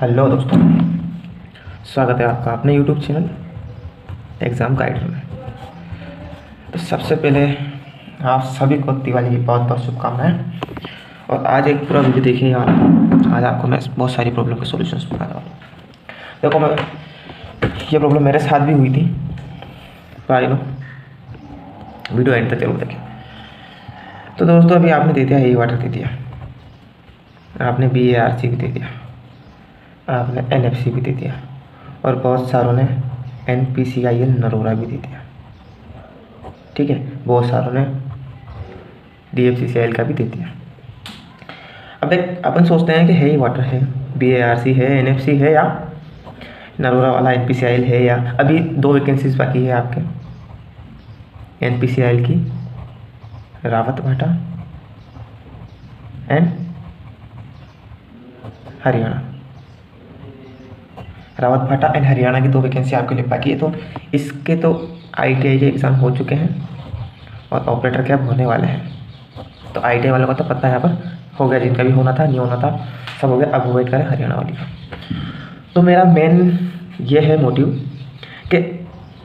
Hello दोस्तों, स्वागत है आपका अपने यूट्यूब चैनल एग्ज़ाम गाइड में। तो सबसे पहले आप सभी को दिवाली की बहुत बहुत शुभकामनाएं। और आज एक पूरा वीडियो देखिए यार। आज आपको मैं बहुत सारी प्रॉब्लम के सॉल्यूशंस बताने वाला हूँ। देखो, मैं ये प्रॉब्लम मेरे साथ भी हुई थी, भाई नो वीडियो एंड तक जरूर देखें। तो दोस्तों, अभी आपने दे दिया ए वाटर दे दिया, आपने BARC भी दे दिया, आपने NFC भी दे दिया, और बहुत सारों ने NPCIL नरोरा भी दे दिया। ठीक है, बहुत सारों ने DFCCIL का भी दे दिया। अब एक अपन सोचते हैं कि है ही वाटर है, BARC है, NFC है, या नरोरा वाला NPCIL है, या अभी 2 वैकेंसीज बाकी है आपके NPCIL की, रावत भाटा एंड हरियाणा। रावत भाटा एंड हरियाणा की 2 वैकेंसी आपके लिए बाकी है। तो इसके तो ITI के एग्ज़ाम हो चुके हैं और ऑपरेटर के अब होने वाले हैं। तो ITI वालों का तो पता है, यहाँ पर हो गया, जिनका भी होना था नहीं होना था सब हो गया। अब वेट करें हरियाणा वाली का। तो मेरा मेन ये है मोटिव कि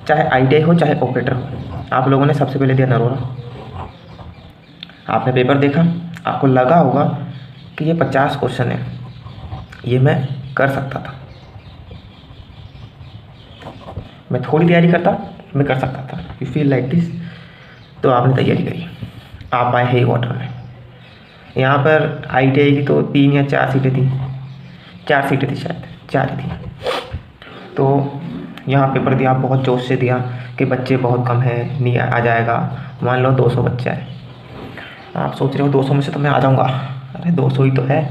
चाहे ITI हो चाहे ऑपरेटर हो, आप लोगों ने सबसे पहले दिया नरोरा। आपने पेपर देखा, आपको लगा होगा कि ये 50 क्वेश्चन है, ये मैं कर सकता था, मैं थोड़ी तैयारी करता मैं कर सकता था, यू फील लाइक दिस। तो आपने तैयारी करी, आप आए है वाटर में। यहाँ पर ITI की तो 3 या 4 सीटें थी, 4 सीटें थी शायद, 4 ही थी। तो यहाँ पेपर दिया, बहुत जोश से दिया कि बच्चे बहुत कम हैं, नहीं आ जाएगा। मान लो 200 बच्चे हैं, आप सोच रहे हो 200 में से तो मैं आ जाऊँगा। अरे 200 ही तो है,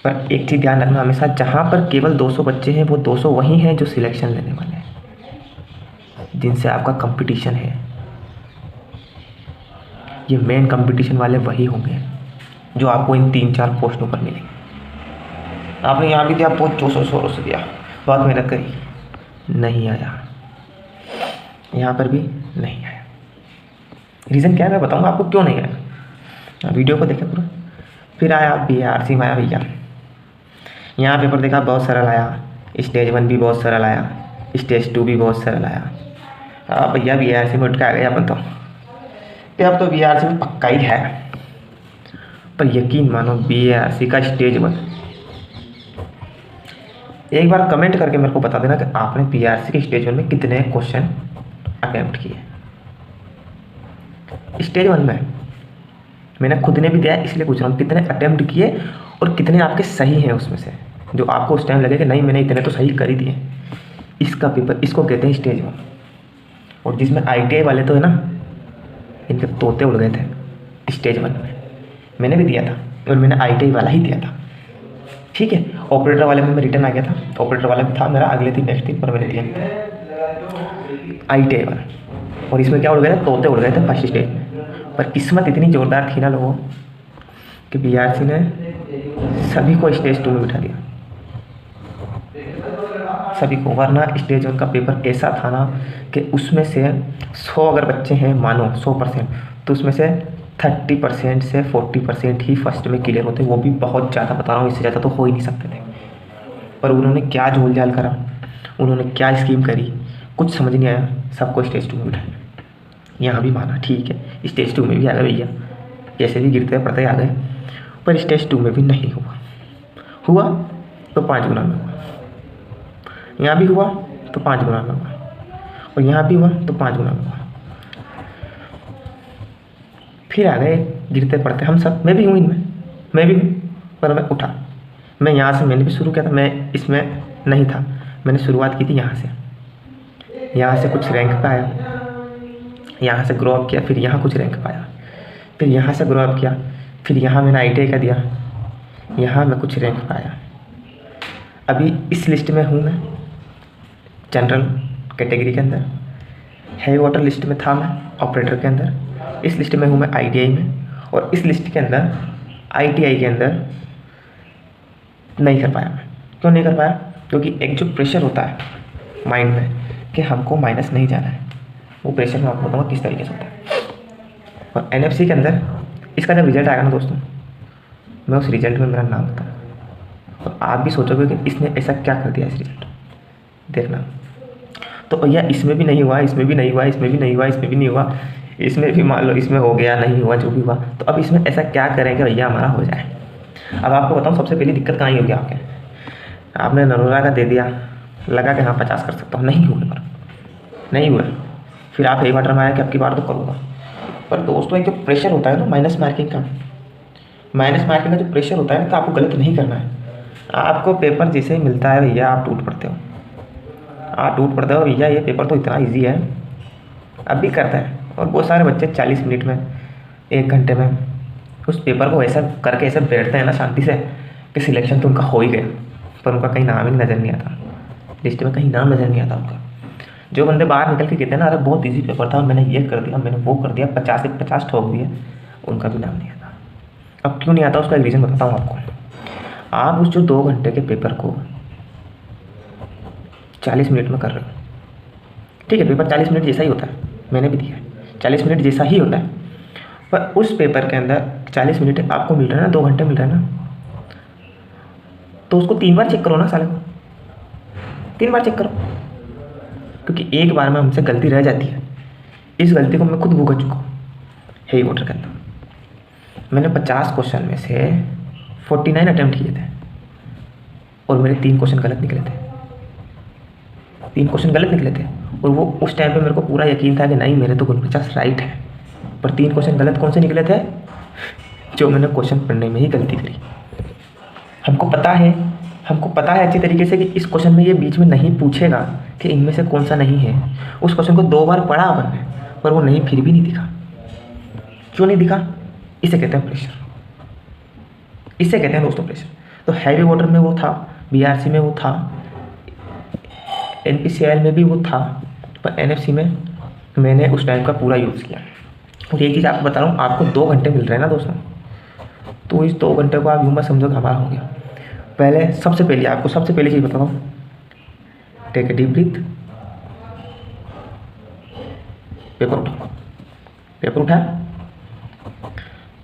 पर एक चीज़ ध्यान रखना हमेशा, जहाँ पर केवल 200 बच्चे हैं वो 200 वही हैं जो सिलेक्शन लेने वाले हैं, जिनसे आपका कंपटीशन है। ये मेन कंपटीशन वाले वही होंगे जो आपको इन 3-4 पोस्टों पर मिलेंगे। आपने यहाँ भी दिया, बहुत जोशों शोरों से दिया, बहुत मेहनत करी, नहीं आया। यहाँ पर भी नहीं आया। रीज़न क्या है मैं बताऊँगा आपको क्यों नहीं आया, वीडियो को देखें पूरा। फिर आया BARC में आया भैया, यहाँ पेपर देखा, बहुत सरल आया, स्टेज 1 भी बहुत सरल आया, स्टेज 2 भी बहुत सरल आया। भैया BARC में उठ के आ गए अपन तो, कि अब तो BARC में पक्का ही है। पर यकीन मानो, BARC का स्टेज 1, एक बार कमेंट करके मेरे को बता देना कि आपने BARC के स्टेज 1 में कितने क्वेश्चन अटेम्प्ट किए। स्टेज 1 में मैंने खुद ने भी दिया, इसलिए पूछ रहा हूँ कितने अटेम्प्ट किए और कितने आपके सही हैं उसमें से, जो आपको उस टाइम लगे कि नहीं मैंने इतने तो सही कर ही दिए। इसका पेपर, इसको कहते हैं स्टेज 1। और जिसमें ITI वाले तो है ना, इनके तोते उड़ गए थे स्टेज 1 में। मैंने भी दिया था और मैंने ITI वाला ही दिया था। ठीक है, ऑपरेटर वाले में मैं रिटर्न आ गया था, ऑपरेटर वाला भी था मेरा अगले दिन नेक्स्ट दिन, पर मैंने दिया ITI वाला। और इसमें क्या उड़ गए थे, तोते उड़ गए थे फर्स्ट स्टेज में। पर किस्मत इतनी ज़ोरदार थी ना लोगों कि BARC ने सभी को स्टेज 2 में बिठा दिया, सभी को। वरना स्टेज 1 का पेपर ऐसा था ना कि उसमें से 100 अगर बच्चे हैं, मानो 100%, तो उसमें से 30% से 40% ही फर्स्ट में क्लियर होते, वो भी बहुत ज़्यादा बता रहा हूँ, इससे ज़्यादा तो हो ही नहीं सकते थे। पर उन्होंने क्या झोल झाल करा, उन्होंने क्या स्कीम करी, कुछ समझ नहीं आया, सबको स्टेज 2 में बिठाया। यहाँ भी माना ठीक है, स्टेज 2 में भी आ गए भैया, जैसे भी गिरते पड़ते आ गए। पर स्टेज 2 में भी नहीं हुआ तो 5 गुना में हुआ, यहाँ भी हुआ तो 5 गुना में हुआ, और यहाँ भी हुआ तो 5 गुना में हुआ। फिर आ गए गिरते पड़ते हम सब, मैं भी हूँ इनमें, मैं भी हूँ, पर मैं उठा। मैं यहाँ से मैंने भी शुरू किया था, मैं इसमें नहीं था, मैंने शुरुआत की थी यहाँ से कुछ रैंक पे आया, यहाँ से ग्रो अप किया, फिर यहाँ कुछ रैंक पाया, फिर यहाँ से ग्रो अप किया, फिर यहाँ मैंने ITI का दिया, यहाँ मैं कुछ रैंक पाया। अभी इस लिस्ट में हूँ मैं, जनरल कैटेगरी के अंदर, हैवी वाटर लिस्ट में था मैं, ऑपरेटर के अंदर। इस लिस्ट में हूँ मैं ITI में, और इस लिस्ट के अंदर ITI के अंदर नहीं कर पाया मैं। क्यों नहीं कर पाया? क्योंकि एक जो प्रेशर होता है माइंड में कि हमको माइनस नहीं जाना है, वो प्रेशर मैं आपको बताऊँगा किस तरीके से होता है। और NFC के अंदर इसका जब रिजल्ट आएगा ना दोस्तों, मैं उस रिजल्ट में मेरा नाम बताऊँ, और आप भी सोचोगे कि इसने ऐसा क्या कर दिया इस रिजल्ट, देखना। तो भैया इसमें भी नहीं हुआ, इसमें भी नहीं हुआ, इसमें भी नहीं हुआ, इसमें भी नहीं हुआ, इसमें भी मान लो इसमें हो गया, नहीं हुआ, जो भी हुआ, तो अब इसमें ऐसा क्या करें कि भैया हमारा हो जाए। अब आपको बताऊँ सबसे पहली दिक्कत कहाँ ही होगी आपके, आपने नरोरा का दे दिया, लगा कि हाँ 50 कर सकता हूँ, नहीं हुए, पर नहीं हुआ, फिर आप एक बार रमाया कि आपकी बार तो करूँगा। पर दोस्तों एक जो प्रेशर होता है ना माइनस मार्किंग का जो प्रेशर होता है ना, तो आपको गलत नहीं करना है। आपको पेपर जैसे ही मिलता है भैया आप टूट पड़ते हो, भैया ये पेपर तो इतना ईजी है, अब भी करता है। और बहुत सारे बच्चे 40 मिनट में, 1 घंटे में उस पेपर को ऐसा करके ऐसे बैठते हैं ना शांति से कि सिलेक्शन तो उनका हो ही गया, पर उनका कहीं नाम ही नज़र नहीं आता, लिस्ट में कहीं नाम नज़र नहीं आता उनका। जो बंदे बाहर निकल के कहते हैं ना अरे बहुत ईजी पेपर था, मैंने ये कर दिया, मैंने वो कर दिया, 50 से 50 ठोक दिए, उनका भी नाम नहीं आता। अब क्यों नहीं आता उसका एक रीज़न बताता हूँ आपको। आप उस जो 2 घंटे के पेपर को 40 मिनट में कर रहे हो, ठीक है, पेपर 40 मिनट जैसा ही होता है, मैंने भी दिया है, 40 मिनट जैसा ही होता है, पर उस पेपर के अंदर 40 मिनट आपको मिल रहा है ना, 2 घंटे मिल रहा है ना, तो उसको 3 बार चेक करो ना साले को, 3 बार चेक करो, क्योंकि एक बार में हमसे गलती रह जाती है। इस गलती को मैं खुद भुगत चुका हूँ हेवी वाटर के अंदर। मैंने 50 क्वेश्चन में से 49 अटैम्प्ट किए थे और मेरे 3 क्वेश्चन गलत निकले थे, 3 क्वेश्चन गलत निकले थे। और वो उस टाइम पे मेरे को पूरा यकीन था कि नहीं मेरे तो 49 राइट है, पर 3 क्वेश्चन गलत कौन से निकले थे, जो मैंने क्वेश्चन पढ़ने में ही गलती करी। हमको पता है अच्छी तरीके से कि इस क्वेश्चन में ये बीच में नहीं पूछेगा कि इनमें से कौन सा नहीं है। उस क्वेश्चन को 2 बार पढ़ा अपन ने, पर वो नहीं फिर भी नहीं दिखा। क्यों नहीं दिखा? इसे कहते हैं प्रेशर, इसे कहते हैं दोस्तों प्रेशर। तो हैवी वाटर में वो था, बीआरसी में वो था, एनपीसीआईएल में भी वो था, पर एनएफसी में मैंने उस टाइम का पूरा यूज़ किया। और एक चीज़ आपको बता रहा हूँ, आपको 2 घंटे मिल रहे हैं ना दोस्तों, तो इस 2 घंटे को आप यूँ मत समझो कि हमारा हो गया। पहले सबसे पहली चीज़ बताता हूँ, take a deep breath, paper उठा,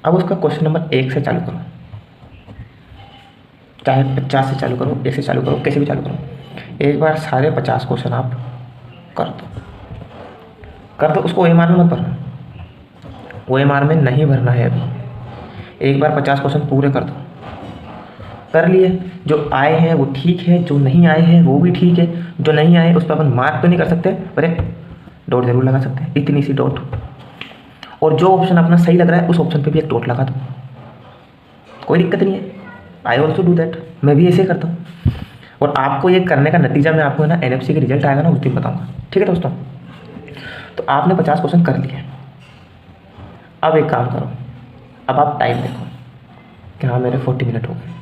अब उसका क्वेश्चन नंबर 1 से चालू करो, चाहे 50 से चालू करो, 1 से चालू करो, कैसे भी चालू करो। एक बार सारे 50 क्वेश्चन आप कर दो, उसको OMR में मत भरना, OMR में नहीं भरना है अभी। एक बार 50 क्वेश्चन पूरे कर दो, कर लिए, जो आए हैं वो ठीक है, जो नहीं आए हैं वो भी ठीक है। जो नहीं आए उस पर अपन मार्क तो नहीं कर सकते, पर एक डॉट जरूर लगा सकते हैं, इतनी सी डॉट। और जो ऑप्शन अपना सही लग रहा है उस ऑप्शन पे भी एक डॉट लगा दो, कोई दिक्कत नहीं है। आई ऑल्सो डू दैट, मैं भी ऐसे करता हूँ। और आपको ये करने का नतीजा मैं आपको ना एनएफसी के रिजल्ट आएगा ना उस दिन बताऊँगा, ठीक है दोस्तों। तो आपने 50 क्वेश्चन कर लिए, अब एक काम करो, अब आप टाइम देखो कि हाँ मेरे 40 मिनट हो गए,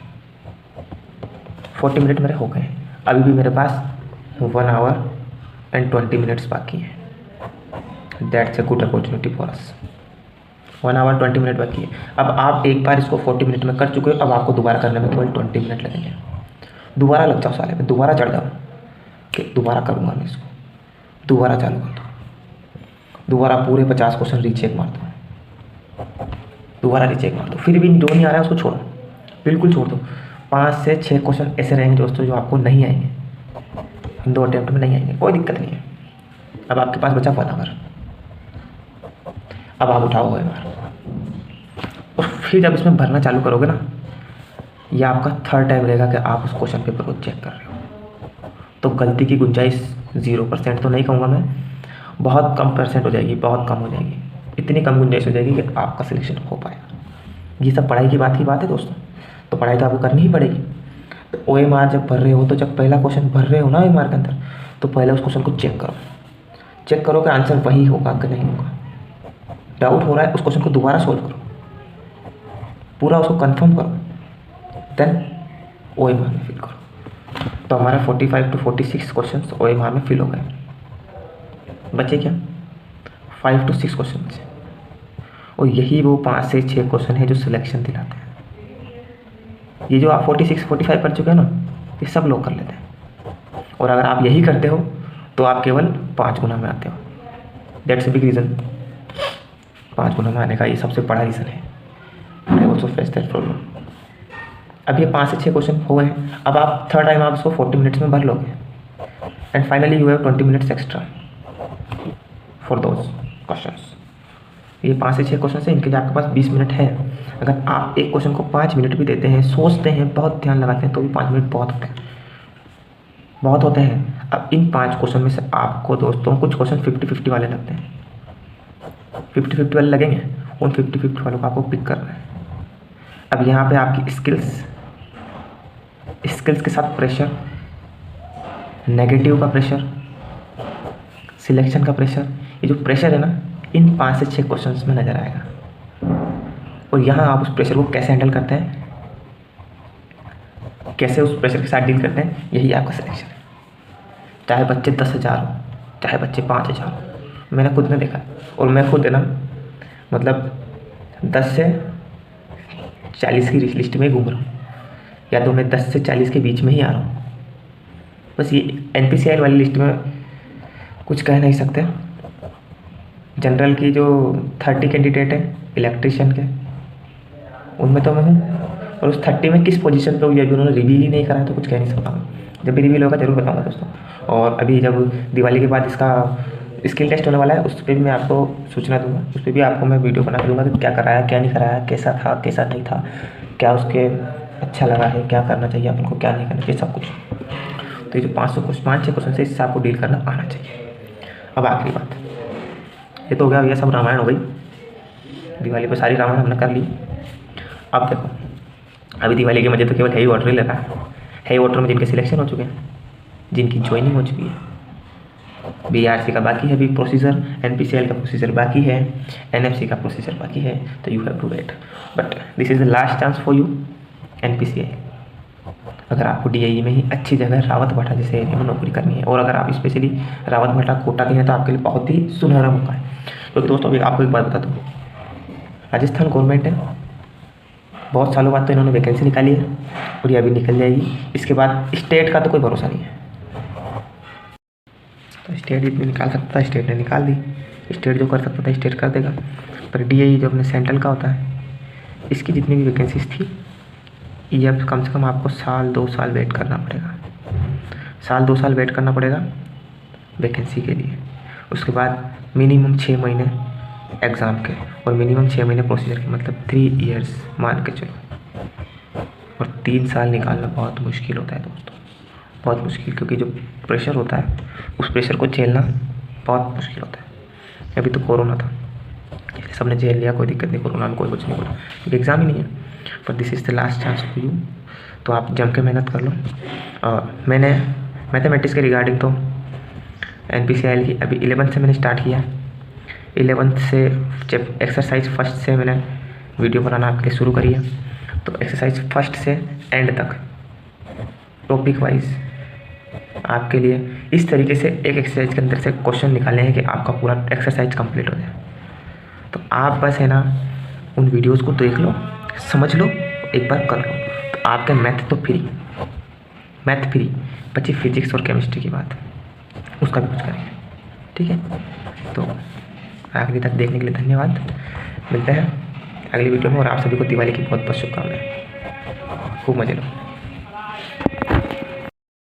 40 मिनट मेरे हो गए। अभी भी मेरे पास 1 आवर एंड 20 मिनट्स बाकी हैं। That's a good opportunity for us. 1 hour 20 minute बाकी है। अब आप एक बार इसको 40 मिनट में कर चुके हो, अब आपको दोबारा करने में केवल 20 मिनट लगेंगे। दोबारा लग जाओ साले पे, दोबारा चढ़ जाओ कि दोबारा करूँगा मैं इसको, दोबारा चालू कर दो, दोबारा पूरे 50 क्वेश्चन रीचेक मार दो, दोबारा रीचेक मार दो। फिर भी जो नहीं आ रहा है उसको छोड़ो, बिल्कुल छोड़ दो। 5 से 6 क्वेश्चन ऐसे रहेंगे दोस्तों जो आपको नहीं आएंगे, इन 2 अटेम्प्ट में नहीं आएंगे, कोई दिक्कत नहीं है। अब आपके पास बचा 1 आवर, अब आप उठाओ OMR और फिर जब इसमें भरना चालू करोगे ना, यह आपका 3rd टाइम रहेगा कि आप उस क्वेश्चन पेपर को चेक कर रहे हो। तो गलती की गुंजाइश 0% तो नहीं कहूँगा मैं, बहुत कम % हो जाएगी, बहुत कम हो जाएगी। इतनी कम गुंजाइश हो जाएगी कि आपका सिलेक्शन हो पाएगा। ये सब पढ़ाई की बात है दोस्तों, तो पढ़ाई तो आपको करनी ही पड़ेगी। तो OMR जब भर रहे हो, तो जब पहला क्वेश्चन भर रहे हो ना OMR के अंदर, तो पहले उस क्वेश्चन को चेक करो कि आंसर वही होगा कि नहीं होगा। डाउट हो रहा है, उस क्वेश्चन को दोबारा सोल्व करो, पूरा उसको कंफर्म करो, देन OMR में फिल करो। तो हमारा 45 to 46 क्वेश्चन OMR में फिल हो गए। बचे क्या? 5 to 6 क्वेश्चन बचे, और यही वो 5 से 6 क्वेश्चन है जो सिलेक्शन दिलाते हैं। ये जो आप 46, 45 कर चुके हैं ना, ये सब लोग कर लेते हैं। और अगर आप यही करते हो तो आप केवल 5 गुना में आते हो। That's a big reason. 5 गुना में आने का ये सबसे बड़ा रीज़न है। I also face that problem. अब ये 5 से 6 क्वेश्चन हो गए हैं। अब आप थर्ड टाइम आप उसको 40 मिनट्स में भर लोगे and finally you have 20 minutes extra for those questions. ये 5 से 6 क्वेश्चन है, इनके लिए आपके पास 20 मिनट है। अगर आप एक क्वेश्चन को 5 मिनट भी देते हैं, सोचते हैं, बहुत ध्यान लगाते हैं, तो भी 5 मिनट बहुत होते हैं, बहुत होते हैं। अब इन 5 क्वेश्चन में से आपको दोस्तों कुछ क्वेश्चन 50-50 वाले लगते हैं, 50-50 वाले लगेंगे, उन 50-50 वालों को आपको पिक करना है। अब यहाँ पे आपकी स्किल्स के साथ प्रेशर, नेगेटिव का प्रेशर, सिलेक्शन का प्रेशर, ये जो प्रेशर है ना, इन 5 से 6 क्वेश्चंस में नज़र आएगा। और यहाँ आप उस प्रेशर को कैसे हैंडल करते हैं, कैसे उस प्रेशर के साथ डील करते हैं, यही आपका सिलेक्शन है। चाहे बच्चे 10,000 हो, चाहे बच्चे 5,000 हो, मैंने खुद ने देखा और मैं खुद है ना, मतलब 10 से 40 की लिस्ट में घूम रहा हूँ, या तो मैं 10 से 40 के बीच में ही आ रहा हूँ। बस ये NPCL वाली लिस्ट में कुछ कह नहीं सकते। जनरल की जो 30 कैंडिडेट है इलेक्ट्रिशियन के, उनमें तो मैं हूँ, और उस 30 में किस पोजीशन पे हूँ ये भी उन्होंने रिवील ही नहीं करा है, तो कुछ कह नहीं सकता मैं। जब भी रिवील होगा जरूर बताऊँगा दोस्तों। और अभी जब दिवाली के बाद इसका स्किल टेस्ट होने वाला है, उस पर भी मैं आपको सूचना दूंगा, उस पर भी आपको मैं वीडियो बना दूंगा कि क्या कराया, क्या नहीं कराया, कैसा था, कैसा नहीं था, क्या उसके अच्छा लगा है, क्या करना चाहिए अपन को, क्या नहीं करना चाहिए, सब कुछ। तो ये जो 5-6 क्वेश्चन से इससे आपको डील करना आना चाहिए। अब आखिरी बात, ये तो हो गया, ये सब रामायण हो गई, दिवाली पर सारी रामायण हमने कर ली। अब देखो, अभी दिवाली के मजे तो केवल हेवी वाटर ही लगा है। हेवी वाटर में जिनके सिलेक्शन हो चुके हैं, जिनकी ज्वाइनिंग हो चुकी है, BRC का बाकी है अभी प्रोसीजर, NPCL का प्रोसीजर बाकी है, NFC का प्रोसीजर बाकी है, तो you have to wait. But this is the last chance for you NPCL। अगर आपको DIE में ही अच्छी जगह रावत भाटा जैसे एरिया में नौकरी करनी है, और अगर आप स्पेशली रावत भाटा कोटा के हैं, तो आपके लिए बहुत ही सुनहरा मौका है। तो दोस्तों अभी आपको एक बात बता दूँ, राजस्थान गवर्नमेंट है, बहुत सालों बाद तो इन्होंने वैकेंसी निकाली है और ये अभी निकल जाएगी। इसके बाद स्टेट का तो कोई भरोसा नहीं है, तो स्टेट भी निकाल सकता था, स्टेट ने निकाल दी। स्टेट जो कर सकता था स्टेट कर देगा, पर DIE जो अपने सेंट्रल का होता है, इसकी जितनी भी वैकेंसीज थी, ये अब कम से कम आपको 1-2 साल वेट करना पड़ेगा, 1-2 साल वेट करना पड़ेगा वैकेंसी के लिए। उसके बाद मिनिमम 6 महीने एग्ज़ाम के और मिनिमम 6 महीने प्रोसीजर के, मतलब 3 इयर्स मान के चलो। और 3 साल निकालना बहुत मुश्किल होता है दोस्तों, बहुत मुश्किल, क्योंकि जो प्रेशर होता है उस प्रेशर को झेलना बहुत मुश्किल होता है। अभी तो कोरोना था, इसलिए सबने झेल लिया, कोई दिक्कत नहीं, कोरोना में कोई कुछ नहीं बोला, क्योंकि एग्ज़ाम ही नहीं है। पर this is the last chance for you, तो आप जम के मेहनत कर लो। मैंने मैथमेटिक्स के रिगार्डिंग तो NPCL की अभी 11th से मैंने स्टार्ट किया। 11th से जब एक्सरसाइज फर्स्ट से मैंने वीडियो बनाना आपके लिए शुरू करी है, तो एक्सरसाइज फर्स्ट से एंड तक टॉपिक वाइज आपके लिए इस तरीके से एक एक्सरसाइज के अंदर से क्वेश्चन निकाले हैं कि आपका पूरा एक्सरसाइज कंप्लीट हो जाए। तो आप बस है ना उन वीडियोस को देख लो, समझ लो, एक बार कर लो, तो आपका मैथ तो फ्री, मैथ फ्री। बची फिजिक्स और केमिस्ट्री की बात, उसका भी कुछ करेंगे, ठीक है। तो आखिरी तक देखने के लिए धन्यवाद, मिलते हैं अगली वीडियो में, और आप सभी को दिवाली की बहुत बहुत शुभकामनाएं, खूब मजे लो।